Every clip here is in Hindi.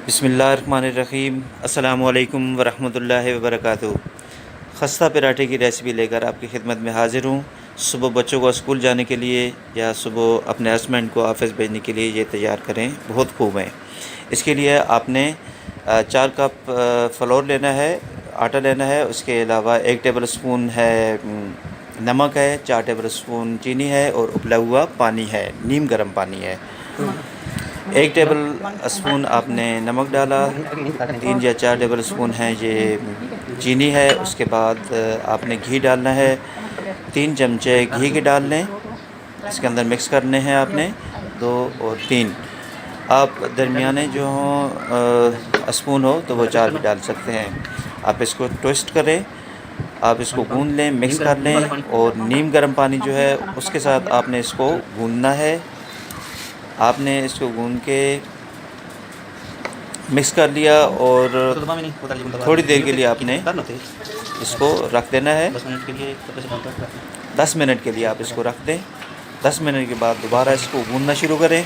बिस्मिल्लाहिर्रहमानिर्रहीम। अस्सलामुअलैकुम वरहमतुल्लाहि वबरकातुहू। खस्ता पराठे की रेसिपी लेकर आपकी खिदमत में हाज़िर हूँ। सुबह बच्चों को स्कूल जाने के लिए या सुबह अपने हस्बैंड को ऑफ़िस भेजने के लिए ये तैयार करें, बहुत खूब है। इसके लिए आपने 4 कप फ़्लोर लेना है, आटा लेना है। उसके अलावा 1 टेबल स्पून है नमक है, 4 टेबल स्पून चीनी है और उबला हुआ पानी है, नीम गर्म पानी है। 1 टेबल स्पून आपने नमक डाला, 3 या 4 टेबल स्पून है ये चीनी है। उसके बाद आपने घी डालना है, 3 चमचे घी के डाल लें। इसके अंदर मिक्स करने हैं आपने 2 और 3। आप दरमियाने जो हों स्पून हो तो वो 4 भी डाल सकते हैं। आप इसको ट्विस्ट करें, आप इसको गूंद लें, मिक्स कर लें और नीम गर्म पानी जो है उसके साथ आपने इसको गूंदना है। आपने इसको गूंद के मिक्स कर लिया और थोड़ी देर के लिए आपने इसको रख देना है। 10 मिनट के लिए आप इसको रख दें। 10 मिनट के बाद दोबारा इसको गूंदना शुरू करें।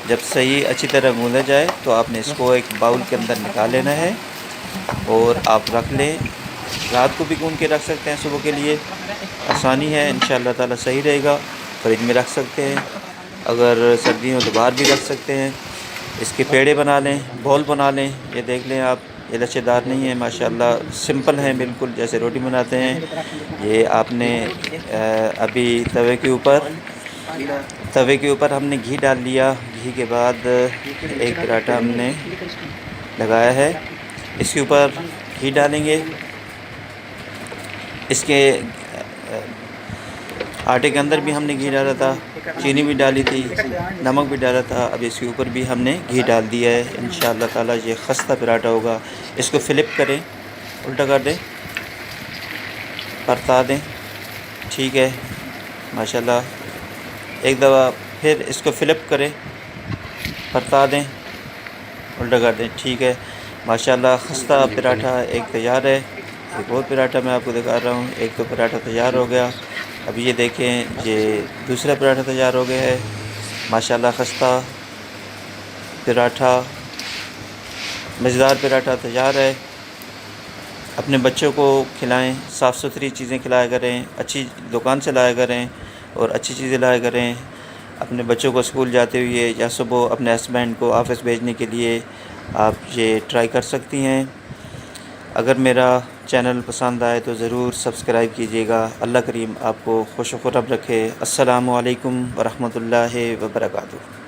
जब सही अच्छी तरह गूंदा जाए तो आपने इसको एक बाउल के अंदर निकाल लेना है और आप रख लें। रात को भी गूंद के रख सकते हैं, सुबह के लिए आसानी है, इंशाअल्लाह ताला सही रहेगा। फ्रिज में रख सकते हैं, अगर सर्दी हो तो बाहर भी रख सकते हैं। इसके पेड़े बना लें, बॉल बना लें। ये देख लें आप, ये लच्छेदार नहीं है, माशाल्लाह सिंपल हैं बिल्कुल, जैसे रोटी बनाते हैं। ये आपने अभी तवे के ऊपर हमने घी डाल लिया। घी के बाद एक पराठा हमने लगाया है, इसके ऊपर घी डालेंगे। इसके आटे के अंदर भी हमने घी डाला था, चीनी भी डाली थी, नमक भी डाला था। अब इसके ऊपर भी हमने घी डाल दिया है। इंशाअल्लाह ताला ये खस्ता पराठा होगा। इसको फ्लिप करें, उल्टा कर दें, परता दें, ठीक है माशाल्लाह। एक दफ़ा फिर इसको फ्लिप करें, परता दें, उल्टा कर दें, ठीक है माशाल्लाह। खस्ता पराठा एक तैयार है। एक और पराठा मैं आपको दिखा रहा हूँ। एक तो पराठा तैयार हो गया, अभी ये देखें ये दूसरा पराठा तैयार हो गया है माशाल्लाह। खस्ता पराठा, मज़ेदार पराठा तैयार है। अपने बच्चों को खिलाएं, साफ़ सुथरी चीज़ें खिलाया करें, अच्छी दुकान से लाया करें और अच्छी चीज़ें लाया करें। अपने बच्चों को स्कूल जाते हुए या सुबह अपने हस्बैंड को ऑफ़िस भेजने के लिए आप ये ट्राई कर सकती हैं। अगर मेरा चैनल पसंद आए तो ज़रूर सब्सक्राइब कीजिएगा। अल्लाह करीम आपको खुश व खुर्रम रखे। अस्सलामु अलैकुम वरहमतुल्लाहि वबरकातुहू।